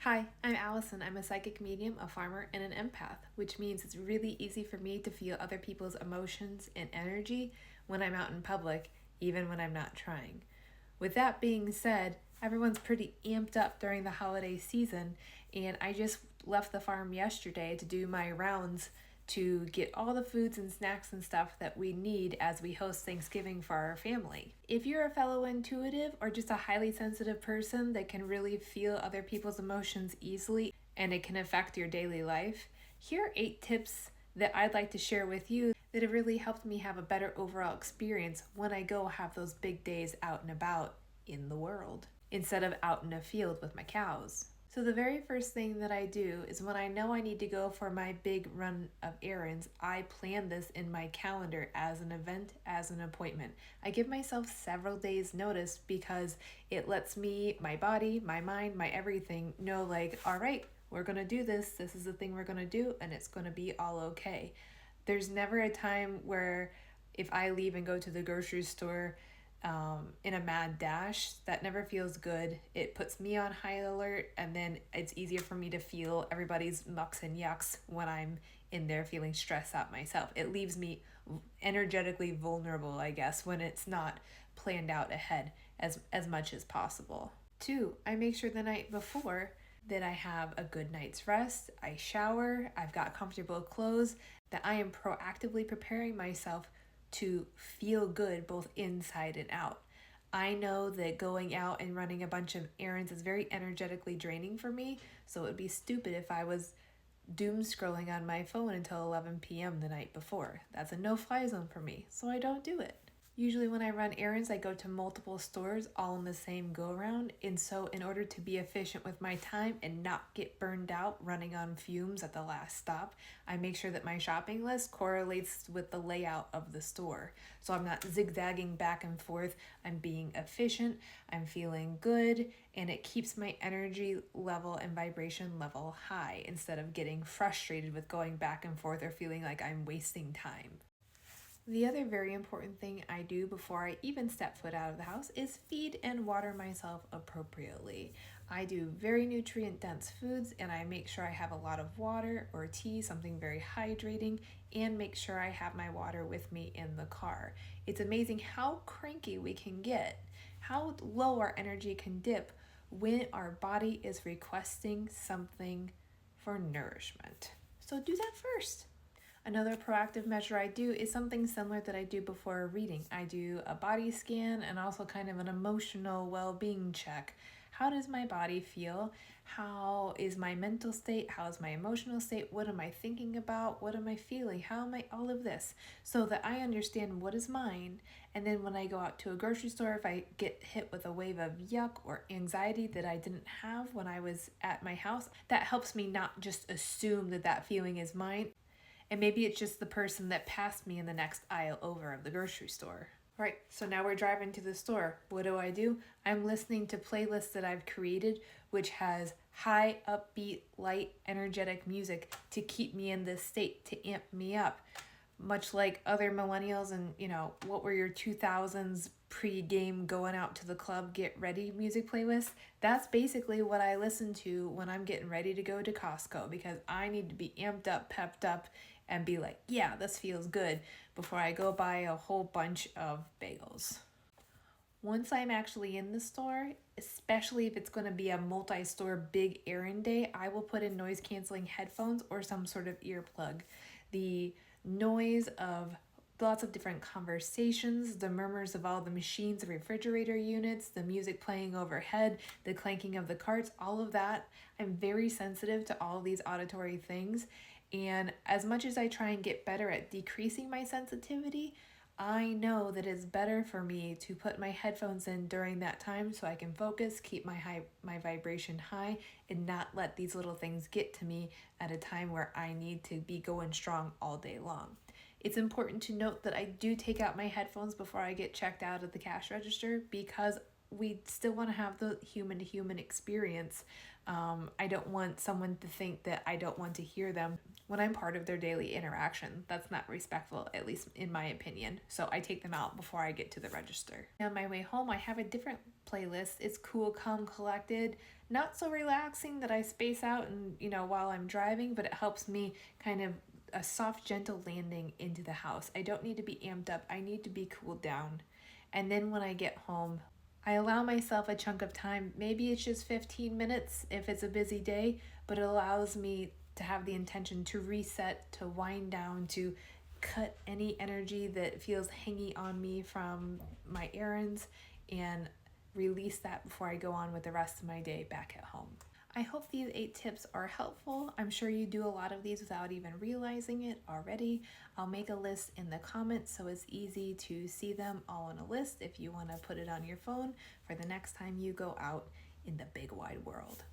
Hi, I'm Allison. I'm a psychic medium, a farmer, and an empath, which means it's really easy for me to feel other people's emotions and energy when I'm out in public, even when I'm not trying. With that being said, everyone's pretty amped up during the holiday season, and I just left the farm yesterday to do my rounds to get all the foods and snacks and stuff that we need as we host Thanksgiving for our family. If you're a fellow intuitive or just a highly sensitive person that can really feel other people's emotions easily and it can affect your daily life, here are 8 tips that I'd like to share with you that have really helped me have a better overall experience when I go have those big days out and about in the world instead of out in a field with my cows. So the very first thing that I do is when I know I need to go for my big run of errands, I plan this in my calendar as an event, as an appointment. I give myself several days notice because it lets me, my body, my mind, my everything know like, all right, we're going to do this. This is the thing we're going to do and it's going to be all okay. There's never a time where if I leave and go to the grocery store in a mad dash, that never feels good. It puts me on high alert, and then it's easier for me to feel everybody's mucks and yucks when I'm in there feeling stressed out myself. It leaves me energetically vulnerable, I guess, when it's not planned out ahead as much as possible. 2, I make sure the night before that I have a good night's rest, I shower, I've got comfortable clothes, that I am proactively preparing myself to feel good both inside and out. I know that going out and running a bunch of errands is very energetically draining for me, so it would be stupid if I was doom scrolling on my phone until 11 p.m. the night before. That's a no-fly zone for me, so I don't do it. Usually when I run errands, I go to multiple stores all in the same go-around, and so in order to be efficient with my time and not get burned out running on fumes at the last stop, I make sure that my shopping list correlates with the layout of the store. So I'm not zigzagging back and forth, I'm being efficient, I'm feeling good, and it keeps my energy level and vibration level high instead of getting frustrated with going back and forth or feeling like I'm wasting time. The other very important thing I do before I even step foot out of the house is feed and water myself appropriately. I do very nutrient dense foods and I make sure I have a lot of water or tea, something very hydrating, and make sure I have my water with me in the car. It's amazing how cranky we can get, how low our energy can dip when our body is requesting something for nourishment. So do that first. Another proactive measure I do is something similar that I do before a reading. I do a body scan and also kind of an emotional well-being check. How does my body feel? How is my mental state? How is my emotional state? What am I thinking about? What am I feeling? How am I? All of this, so that I understand what is mine. And then when I go out to a grocery store, if I get hit with a wave of yuck or anxiety that I didn't have when I was at my house, that helps me not just assume that that feeling is mine. And maybe it's just the person that passed me in the next aisle over of the grocery store. Right, so now we're driving to the store. What do? I'm listening to playlists that I've created, which has high, upbeat, light, energetic music to keep me in this state, to amp me up. Much like other millennials and, what were your 2000s pre-game going out to the club, get ready music playlists? That's basically what I listen to when I'm getting ready to go to Costco because I need to be amped up, pepped up, and be like, yeah, this feels good before I go buy a whole bunch of bagels. Once I'm actually in the store, especially if it's going to be a multi-store big errand day, I will put in noise canceling headphones or some sort of earplug. The noise of lots of different conversations, the murmurs of all the machines, the refrigerator units, the music playing overhead, the clanking of the carts, all of that. I'm very sensitive to all of these auditory things. And as much as I try and get better at decreasing my sensitivity, I know that it's better for me to put my headphones in during that time so I can focus, keep my vibration high, and not let these little things get to me at a time where I need to be going strong all day long. It's important to note that I do take out my headphones before I get checked out at the cash register because we still want to have the human to human experience. I don't want someone to think that I don't want to hear them when I'm part of their daily interaction. That's not respectful, at least in my opinion. So I take them out before I get to the register. On my way home, I have a different playlist. It's cool, calm, collected, not so relaxing that I space out and while I'm driving, but it helps me kind of a soft, gentle landing into the house. I don't need to be amped up. I need to be cooled down. And then when I get home, I allow myself a chunk of time. Maybe it's just 15 minutes if it's a busy day, but it allows me to have the intention to reset, to wind down, to cut any energy that feels hanging on me from my errands and release that before I go on with the rest of my day back at home. I hope these 8 tips are helpful. I'm sure you do a lot of these without even realizing it already. I'll make a list in the comments so it's easy to see them all on a list if you want to put it on your phone for the next time you go out in the big wide world.